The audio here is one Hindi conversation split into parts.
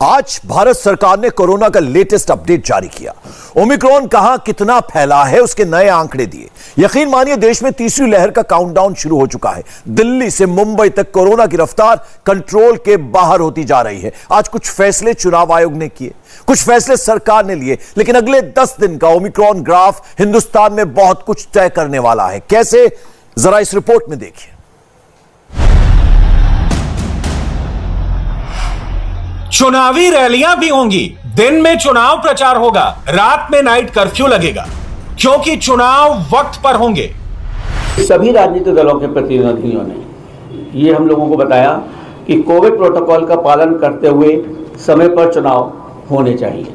आज भारत सरकार ने कोरोना का लेटेस्ट अपडेट जारी किया। ओमिक्रॉन कहां कितना फैला है उसके नए आंकड़े दिए। यकीन मानिए देश में तीसरी लहर का काउंटडाउन शुरू हो चुका है। दिल्ली से मुंबई तक कोरोना की रफ्तार कंट्रोल के बाहर होती जा रही है। आज कुछ फैसले चुनाव आयोग ने किए, कुछ फैसले सरकार ने लिए, लेकिन अगले 10 दिन का ओमिक्रॉन ग्राफ हिंदुस्तान में बहुत कुछ तय करने वाला है। कैसे, जरा इस रिपोर्ट में देखिए। चुनावी रैलियां भी होंगी, दिन में चुनाव प्रचार होगा, रात में नाइट कर्फ्यू लगेगा, क्योंकि चुनाव वक्त पर होंगे। सभी राजनीतिक दलों के प्रतिनिधियों ने ये हम लोगों को बताया कि कोविड प्रोटोकॉल का पालन करते हुए समय पर चुनाव होने चाहिए।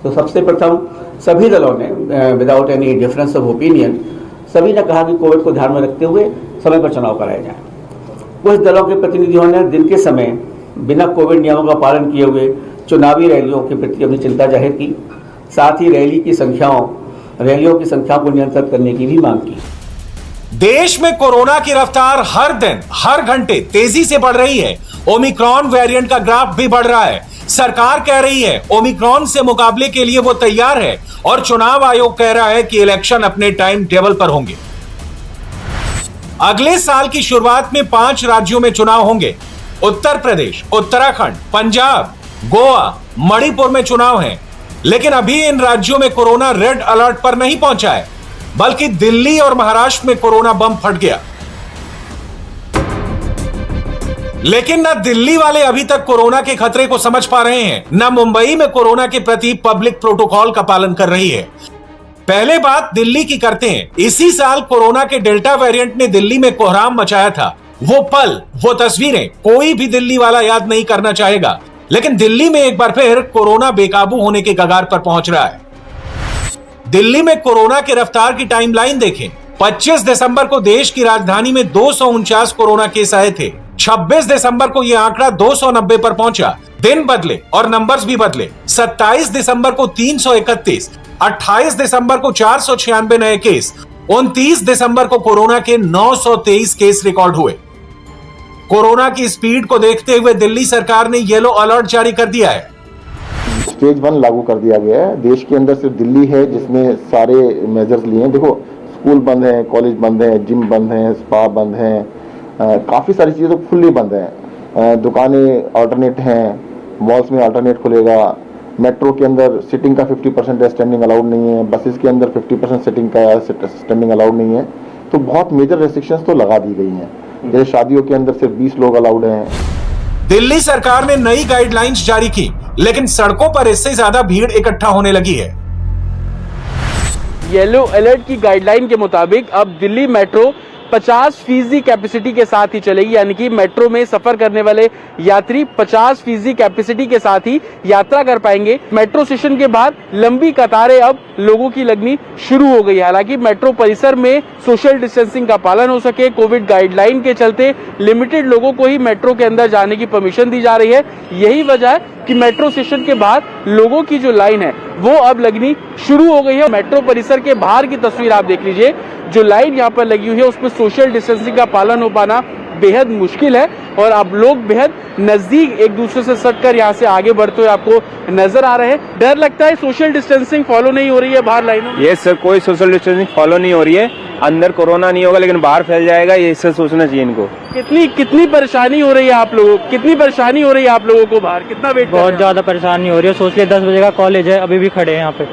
तो सबसे प्रथम सभी दलों ने without any difference of opinion सभी ने कहा कि कोविड को ध्यान में रखते हुए समय पर चुनाव कराए जाए। कुछ दलों के प्रतिनिधियों ने दिन के समय बिना कोविड नियमों का पालन किए हुए चुनावी रैलियों के प्रति अपनी चिंता जाहिर की। साथ ही रैलियों की संख्या को नियंत्रित करने की भी मांग की। देश में कोरोना की रफ्तार हर दिन हर घंटे तेजी से बढ़ रही है। ओमिक्रॉन वेरिएंट का ग्राफ भी बढ़ रहा है। सरकार कह रही है ओमिक्रॉन से मुकाबले के लिए वो तैयार है, और चुनाव आयोग कह रहा है कि इलेक्शन अपने टाइम टेबल पर होंगे। अगले साल की शुरुआत में 5 राज्यों में चुनाव होंगे। उत्तर प्रदेश, उत्तराखंड, पंजाब, गोवा, मणिपुर में चुनाव हैं, लेकिन अभी इन राज्यों में कोरोना रेड अलर्ट पर नहीं पहुंचा है, बल्कि दिल्ली और महाराष्ट्र में कोरोना बम फट गया। लेकिन न दिल्ली वाले अभी तक कोरोना के खतरे को समझ पा रहे हैं, न मुंबई में कोरोना के प्रति पब्लिक प्रोटोकॉल का पालन कर रही है। पहले बात दिल्ली की करते हैं। इसी साल कोरोना के डेल्टा वेरिएंट ने दिल्ली में कोहराम मचाया था। वो पल, वो तस्वीरें कोई भी दिल्ली वाला याद नहीं करना चाहेगा, लेकिन दिल्ली में एक बार फिर कोरोना बेकाबू होने के कगार पर पहुंच रहा है। दिल्ली में कोरोना की रफ्तार की टाइमलाइन देखें। 25 दिसंबर को देश की राजधानी में 249 कोरोना केस आए थे। 26 दिसंबर को यह आंकड़ा 290 पर पहुंचा। दिन बदले और नंबर्स भी बदले। 27 दिसंबर को 331, 28 दिसंबर को 496 नए केस, 29 दिसंबर को कोरोना के 923 केस रिकॉर्ड हुए। कोरोना की स्पीड को देखते हुए दिल्ली सरकार ने येलो अलर्ट जारी कर दिया है। स्टेज 1 लागू कर दिया गया है। देश के अंदर सिर्फ दिल्ली है जिसने सारे मेजर्स लिए हैं। देखो, स्कूल बंद हैं, कॉलेज बंद हैं, जिम बंद हैं, स्पा बंद हैं, काफ़ी सारी चीज़ें तो फुल्ली बंद हैं। दुकानें अल्टरनेट हैं, मॉल्स में अल्टरनेट खुलेगा। मेट्रो के अंदर सिटिंग का 50% स्टैंडिंग अलाउड नहीं है। बसेस के अंदर 50% सिटिंग का स्टैंडिंग अलाउड नहीं है। तो बहुत मेजर रेस्ट्रिक्शंस तो लगा दी गई हैं। जैसे शादियों के अंदर सिर्फ 20 लोग अलाउड हैं। दिल्ली सरकार ने नई गाइडलाइंस जारी की, लेकिन सड़कों पर इससे ज्यादा भीड़ इकट्ठा होने लगी है। येलो अलर्ट की गाइडलाइन के मुताबिक अब दिल्ली मेट्रो 50% कैपेसिटी के साथ ही चलेगी, यानी कि मेट्रो में सफर करने वाले यात्री 50% कैपेसिटी के साथ ही यात्रा कर पाएंगे। मेट्रो स्टेशन के बाहर लंबी कतारें अब लोगों की लगनी शुरू हो गई है। हालांकि मेट्रो परिसर में सोशल डिस्टेंसिंग का पालन हो सके, कोविड गाइडलाइन के चलते लिमिटेड लोगों को ही मेट्रो के अंदर जाने की परमिशन दी जा रही है। यही वजह है कि मेट्रो स्टेशन के बाहर लोगों की जो लाइन है वो अब लगनी शुरू हो गई है। मेट्रो परिसर के बाहर की तस्वीर आप देख लीजिए। जो लाइन यहाँ पर लगी हुई है उसमें सोशल डिस्टेंसिंग का पालन हो पाना बेहद मुश्किल है, और आप लोग बेहद नजदीक एक दूसरे से सटकर यहाँ से आगे बढ़ते हुए आपको नजर आ रहे हैं। डर लगता है सोशल डिस्टेंसिंग फॉलो नहीं हो रही है बाहर लाइनों में? ये सर, कोई सोशल डिस्टेंसिंग फॉलो नहीं हो रही है। अंदर कोरोना नहीं होगा लेकिन बाहर फैल जाएगा, ये इससे सोचना चाहिए इनको। कितनी परेशानी हो रही है आप लोगों को? कितनी परेशानी हो रही है आप लोगों को बाहर? कितना वेट? बहुत ज्यादा परेशानी हो रही है। सोच लिया 10 बजे का कॉलेज है, अभी भी खड़े हैं यहाँ पे।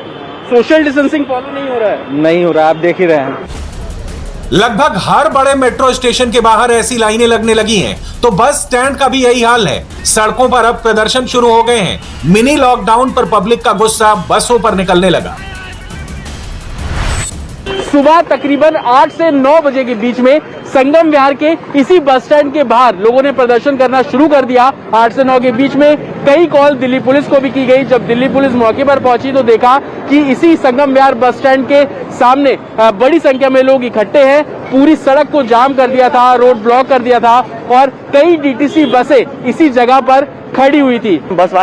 सोशल डिस्टेंसिंग फॉलो नहीं हो रहा है? नहीं हो रहा, आप देख ही रहे हैं। लगभग हर बड़े मेट्रो स्टेशन के बाहर ऐसी लाइनें लगने लगी हैं, तो बस स्टैंड का भी यही हाल है। सड़कों पर अब प्रदर्शन शुरू हो गए हैं। मिनी लॉकडाउन पर पब्लिक का गुस्सा बसों पर निकलने लगा। सुबह तकरीबन 8 से 9 बजे के बीच में संगम विहार के इसी बस स्टैंड के बाहर लोगों ने प्रदर्शन करना शुरू कर दिया। 8 से 9 के बीच में कई कॉल दिल्ली पुलिस को भी की गई। जब दिल्ली पुलिस मौके पर पहुंची तो देखा कि इसी संगम विहार बस स्टैंड के सामने बड़ी संख्या में लोग इकट्ठे हैं। पूरी सड़क को जाम कर दिया था, रोड ब्लॉक कर दिया था, और कई डीटीसी बसें इसी जगह पर खड़ी हुई थी। बस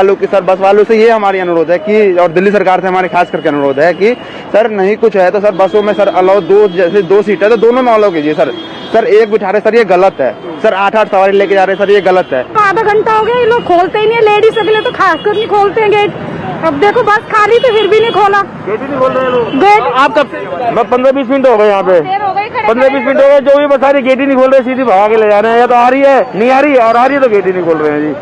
वालों से ये हमारी अनुरोध है कि, और दिल्ली सरकार से हमारे खास करके अनुरोध है कि सर नहीं कुछ है तो सर बसों में सर अलाउ 2 सीट है तो दोनों में अलाउ कीजिए सर। सर एक बिठा रहे सर, ये गलत है सर। 8-8 सवारी लेके जा रहे सर, ये गलत है। आधा घंटा हो गया, ये लोग खोलते ही नहीं है। लेडीज अगले तो खासकर नहीं खोलते हैं गेट। अब देखो बस खाली तो फिर भी नहीं खोला, गेट ही नहीं खोल रहे लोग। गेट आप कब से? मैं 15-20 मिनट हो गए यहाँ पे, 15-20 मिनट हो गए। जो भी बता रही गेट ही नहीं खोल रहे, सीधी भगा के ले जा रहे हैं। या तो आ रही है, नहीं आ रही है, और आ रही है तो गेट ही नहीं खोल रहे हैं जी।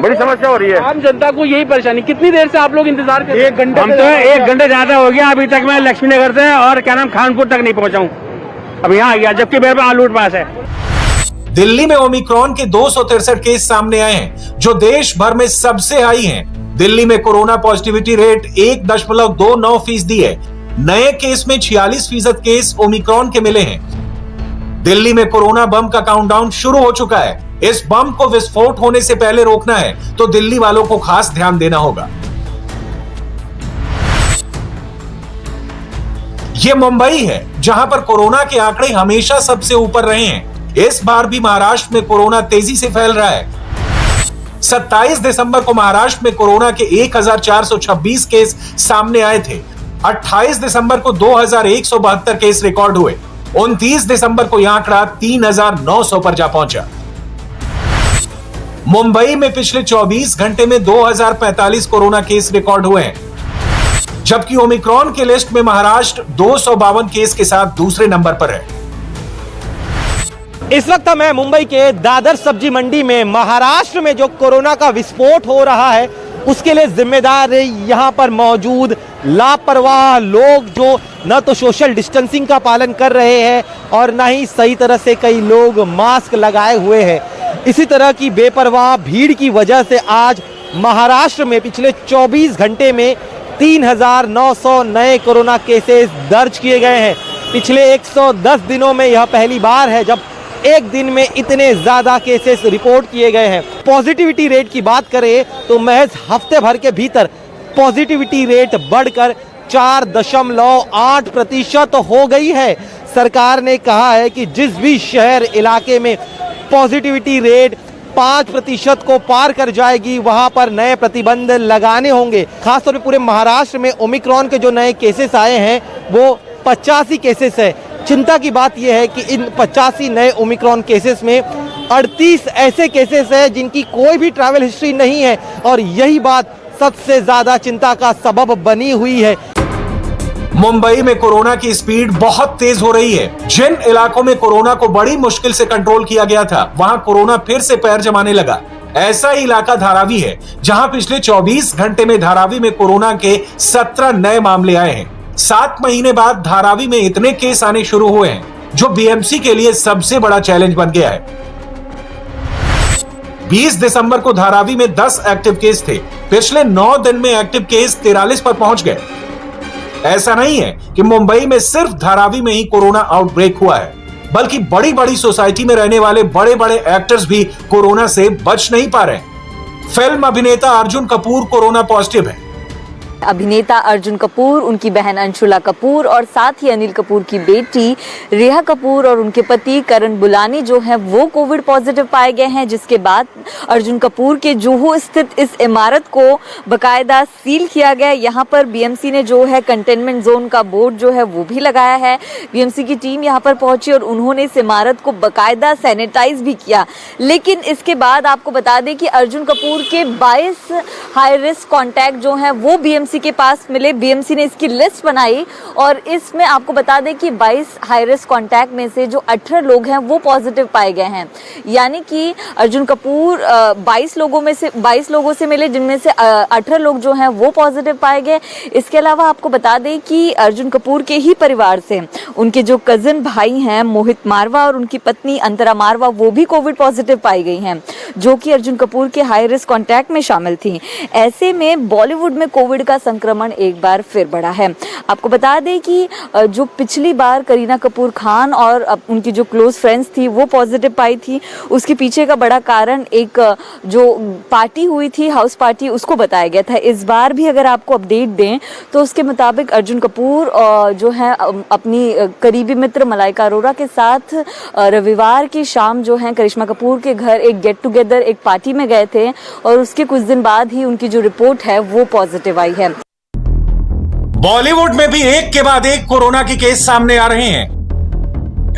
बड़ी समस्या हो रही है। आम जनता को यही परेशानी। कितनी देर से आप लोग इंतजार कर रहे हैं? 1 घंटे। हम तो 1 घंटे ज्यादा हो गया, अभी तक मैं लक्ष्मी नगर से और क्या नाम खानपुर तक नहीं पहुंचा हूँ। अब यहाँ आ गया, जबकि मेरे पास लूट पास है। दिल्ली में ओमिक्रॉन के 263 केस सामने आए हैं, जो देश भर में सबसे हाई हैं। दिल्ली में कोरोना पॉजिटिविटी रेट 1.29% है। नए केस में 46% केस ओमिक्रॉन के मिले हैं। दिल्ली में कोरोना बम का काउंटडाउन शुरू हो चुका है। इस बम को विस्फोट होने से पहले रोकना है तो दिल्ली वालों को खास ध्यान देना होगा। ये मुंबई है, जहां पर कोरोना के आंकड़े हमेशा सबसे ऊपर रहे हैं। इस बार भी महाराष्ट्र में कोरोना तेजी से फैल रहा है। 27 दिसंबर को महाराष्ट्र में कोरोना के 1426 केस सामने आए थे। 28 दिसंबर को 2172 केस रिकॉर्ड हुए। 29 दिसंबर को यह आंकड़ा 3900 पर जा पहुंचा। मुंबई में पिछले 24 घंटे में 2045 कोरोना केस रिकॉर्ड हुए हैं, जबकि ओमिक्रॉन के लिस्ट में महाराष्ट्र 252 केस के साथ दूसरे नंबर पर है। इस वक्त मैं मुंबई के दादर सब्जी मंडी में महाराष्ट्र में जो कोरोना का विस्फोट हो रहा है उसके लिए जिम्मेदार यहाँ पर मौजूद लापरवाह लोग, जो न तो सोशल डिस्टेंसिंग का पालन कर रहे हैं और न ही सही तरह से कई लोग मास्क लगाए हुए हैं। इसी तरह की बेपरवाह भीड़ की वजह से आज महाराष्ट्र में पिछले 24 घंटे में 3900 नए कोरोना केसेस दर्ज किए गए हैं। पिछले 110 दिनों में यह पहली बार है जब एक दिन में इतने ज्यादा केसेस रिपोर्ट किए गए हैं। पॉजिटिविटी रेट की बात करें तो महज हफ्ते भर के भीतर पॉजिटिविटी रेट बढ़कर 4.8% हो गई है। सरकार ने कहा है कि जिस भी शहर इलाके में पॉजिटिविटी रेट 5% को पार कर जाएगी वहां पर नए प्रतिबंध लगाने होंगे। खासतौर पर पूरे महाराष्ट्र में ओमिक्रॉन के जो नए केसेस आए हैं वो 85 केसेस है। चिंता की बात यह है कि इन 85 नए ओमिक्रॉन केसेस में 38 ऐसे केसेस हैं जिनकी कोई भी ट्रैवल हिस्ट्री नहीं है, और यही बात सबसे ज्यादा चिंता का सबब बनी हुई है। मुंबई में कोरोना की स्पीड बहुत तेज हो रही है। जिन इलाकों में कोरोना को बड़ी मुश्किल से कंट्रोल किया गया था, वहां कोरोना फिर से पैर जमाने लगा। ऐसा ही इलाका धारावी है, जहां पिछले 24 घंटे में धारावी में कोरोना के 17 नए मामले आए हैं। 7 महीने बाद धारावी में इतने केस आने शुरू हुए हैं, जो बीएमसी के लिए सबसे बड़ा चैलेंज बन गया है। 20 दिसंबर को धारावी में 10 एक्टिव केस थे। पिछले 9 दिन में एक्टिव केस 43 पर पहुंच गए। ऐसा नहीं है कि मुंबई में सिर्फ धारावी में ही कोरोना आउटब्रेक हुआ है, बल्कि बड़ी बड़ी सोसाइटी में रहने वाले बड़े बड़े एक्टर्स भी कोरोना से बच नहीं पा रहे। फिल्म अभिनेता अर्जुन कपूर कोरोना पॉजिटिव है। अभिनेता अर्जुन कपूर, उनकी बहन अंशुला कपूर और साथ ही अनिल कपूर की बेटी रेहा कपूर और उनके पति करण बुलानी जो हैं वो कोविड पॉजिटिव पाए गए हैं, जिसके बाद अर्जुन कपूर के जुहू स्थित इस इमारत को बकायदा सील किया गया। यहाँ पर बीएमसी ने जो है कंटेनमेंट जोन का बोर्ड जो है वो भी लगाया है। बीएमसी की टीम यहाँ पर पहुंची और उन्होंने इस इमारत को बकायदा सैनिटाइज भी किया। लेकिन इसके बाद आपको बता दें कि अर्जुन कपूर के 22 हाई रिस्क कॉन्टैक्ट जो हैं वो बीएमसी के पास मिले। बीएमसी ने इसकी लिस्ट बनाई और इसमें आपको बता दें कि 22 हाई रिस्क कॉन्टैक्ट में से जो 18 लोग हैं वो पॉजिटिव पाए गए हैं। यानी कि अर्जुन कपूर 22 लोगों से मिले, जिनमें से 18 लोग जो हैं वो पॉजिटिव पाए गए। इसके अलावा आपको बता दें कि अर्जुन कपूर के ही परिवार से उनके जो कजिन भाई हैं मोहित मारवा और उनकी पत्नी अंतरा मारवा वो भी कोविड पॉजिटिव पाई गई हैं, जो कि अर्जुन कपूर के हाई रिस्क कॉन्टैक्ट में शामिल थी। ऐसे में बॉलीवुड में कोविड का संक्रमण एक बार फिर बढ़ा है। आपको बता दें कि जो पिछली बार करीना कपूर खान और उनकी जो क्लोज फ्रेंड्स थी वो पॉजिटिव पाई थी, उसके पीछे का बड़ा कारण एक जो पार्टी हुई थी, हाउस पार्टी, उसको बताया गया था। इस बार भी अगर आपको अपडेट दें तो उसके मुताबिक अर्जुन कपूर जो है अपनी करीबी मित्र मलाइका अरोरा के साथ रविवार की शाम जो है करिश्मा कपूर के घर एक गेट टुगेदर, एक पार्टी में गए थे और उसके कुछ दिन बाद ही उनकी जो रिपोर्ट है वो पॉजिटिव आई है। बॉलीवुड में भी एक के बाद एक कोरोना के केस सामने आ रहे हैं।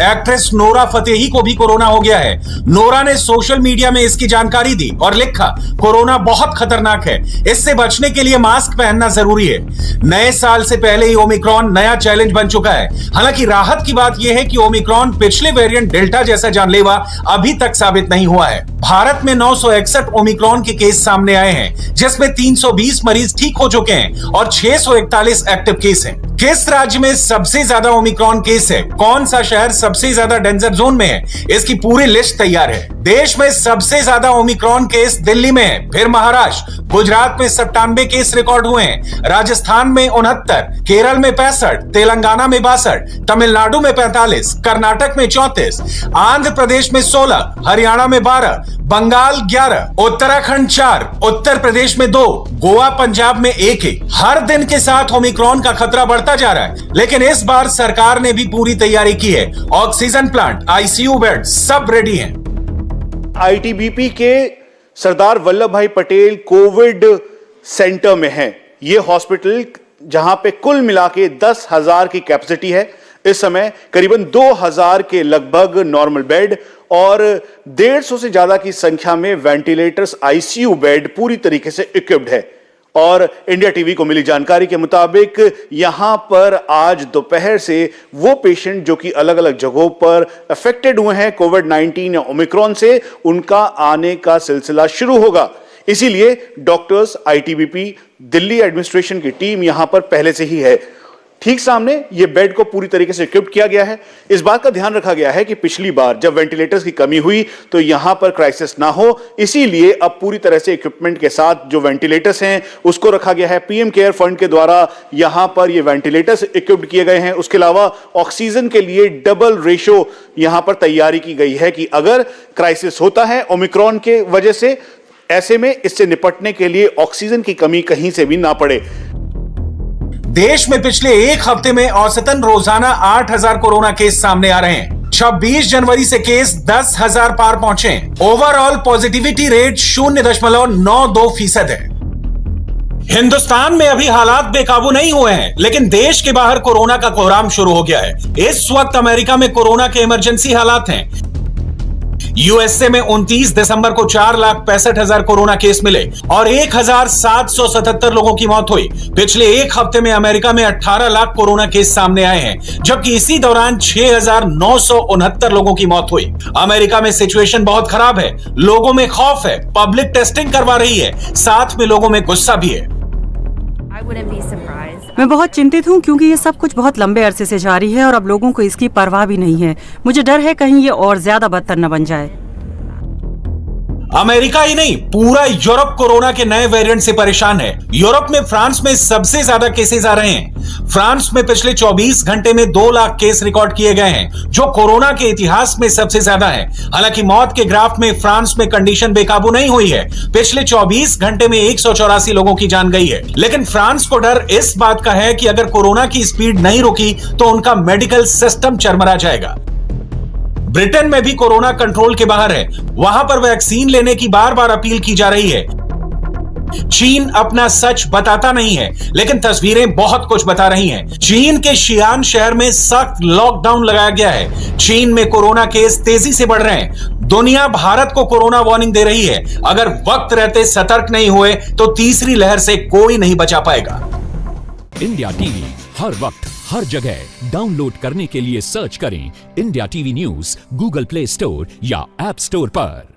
एक्ट्रेस नोरा फतेही को भी कोरोना हो गया है। नोरा ने सोशल मीडिया में इसकी जानकारी दी और लिखा, कोरोना बहुत खतरनाक है, इससे बचने के लिए मास्क पहनना जरूरी है। नए साल से पहले ही ओमिक्रॉन नया चैलेंज बन चुका है। हालांकि राहत की बात यह है कि ओमिक्रॉन पिछले वेरिएंट डेल्टा जैसा जानलेवा अभी तक साबित नहीं हुआ है। भारत में 961 ओमिक्रॉन के केस सामने आए हैं, जिसमें 320 मरीज ठीक हो चुके हैं और 641 एक्टिव केस हैं। किस राज्य में सबसे ज्यादा ओमिक्रॉन केस है, कौन सा शहर सबसे ज्यादा डेंजर जोन में है, इसकी पूरी लिस्ट तैयार है। देश में सबसे ज्यादा ओमिक्रॉन केस दिल्ली में है, फिर महाराष्ट्र, गुजरात में 97 केस रिकॉर्ड हुए हैं, राजस्थान में 69, केरल में 65, तेलंगाना में 62, तमिलनाडु में 45, कर्नाटक में 34, आंध्र प्रदेश में 16, हरियाणा में 12, बंगाल 11, उत्तराखंड 4, उत्तर प्रदेश में 2, गोवा पंजाब में 1। हर दिन के साथ ओमिक्रॉन का खतरा बढ़ता जा रहा है, लेकिन इस बार सरकार ने भी पूरी तैयारी की है। ऑक्सीजन प्लांट, आईसीयू बेड सब रेडी हैं। आईटीबीपी के सरदार वल्लभ भाई पटेल कोविड सेंटर में है। ये हॉस्पिटल जहां पे कुल मिला के 10,000 की कैपेसिटी है। इस समय करीबन 2,000 के लगभग नॉर्मल बेड और 150 से ज्यादा की संख्या में वेंटिलेटर्स, आईसीयू बेड पूरी तरीके से इक्विप्ड है। और इंडिया टीवी को मिली जानकारी के मुताबिक यहां पर आज दोपहर से वो पेशेंट जो कि अलग अलग जगहों पर अफेक्टेड हुए हैं कोविड-19 या ओमिक्रॉन से, उनका आने का सिलसिला शुरू होगा। इसीलिए डॉक्टर्स, आईटीबीपी, दिल्ली एडमिनिस्ट्रेशन की टीम यहां पर पहले से ही है। ठीक सामने ये बेड को पूरी तरीके से इक्विप किया गया है। इस बात का ध्यान रखा गया है कि पिछली बार जब वेंटिलेटर्स की कमी हुई तो यहां पर क्राइसिस ना हो, इसीलिए अब पूरी तरह से इक्विपमेंट के साथ जो वेंटिलेटर्स हैं उसको रखा गया है। पीएम केयर फंड के द्वारा यहां पर ये वेंटिलेटर्स इक्विप्ड किए गए हैं। उसके अलावा ऑक्सीजन के लिए डबल रेशो यहां पर तैयारी की गई है कि अगर क्राइसिस होता है ओमिक्रॉन के वजह से, ऐसे में इससे निपटने के लिए ऑक्सीजन की कमी कहीं से भी ना पड़े। देश में पिछले एक हफ्ते में औसतन रोजाना 8,000 कोरोना केस सामने आ रहे हैं। 26 जनवरी से केस 10,000 पार पहुंचे। ओवरऑल पॉजिटिविटी रेट 0.92% है। हिंदुस्तान में अभी हालात बेकाबू नहीं हुए हैं, लेकिन देश के बाहर कोरोना का कोहराम शुरू हो गया है। इस वक्त अमेरिका में कोरोना के इमरजेंसी हालात हैं। यूएसए में 29 दिसंबर को 4,65,000 कोरोना केस मिले और 1,777 लोगों की मौत हुई। पिछले एक हफ्ते में अमेरिका में 18 लाख कोरोना केस सामने आए हैं, जबकि इसी दौरान 6,969 लोगों की मौत हुई। अमेरिका में सिचुएशन बहुत खराब है, लोगों में खौफ है, पब्लिक टेस्टिंग करवा रही है, साथ में लोगों में गुस्सा भी है। मैं बहुत चिंतित हूँ क्योंकि ये सब कुछ बहुत लंबे अरसे से जारी है और अब लोगों को इसकी परवाह भी नहीं है। मुझे डर है कहीं ये और ज्यादा बदतर न बन जाए। अमेरिका ही नहीं, पूरा यूरोप कोरोना के नए वेरिएंट से परेशान है। यूरोप में फ्रांस में सबसे ज्यादा केसेस आ रहे हैं। फ्रांस में पिछले 24 घंटे में 2 लाख केस रिकॉर्ड किए गए हैं, जो कोरोना के इतिहास में सबसे ज्यादा है। हालांकि मौत के ग्राफ में फ्रांस में कंडीशन बेकाबू नहीं हुई है। पिछले 24 घंटे में 184 लोगों की जान गई है। लेकिन फ्रांस को डर इस बात का है कि अगर कोरोना की स्पीड नहीं रुकी तो उनका मेडिकल सिस्टम चरमरा जाएगा। ब्रिटेन में भी कोरोना कंट्रोल के बाहर है। वहां पर वैक्सीन लेने की बार बार अपील की जा रही है। चीन अपना सच बताता नहीं है, लेकिन तस्वीरें बहुत कुछ बता रही हैं। चीन के शियान शहर में सख्त लॉकडाउन लगाया गया है। चीन में कोरोना केस तेजी से बढ़ रहे हैं। दुनिया भारत को कोरोना वार्निंग दे रही है। अगर वक्त रहते सतर्क नहीं हुए तो तीसरी लहर से कोई नहीं बचा पाएगा। इंडिया टीवी हर वक्त हर जगह डाउनलोड करने के लिए सर्च करें India TV news Google play store या ऐप स्टोर पर।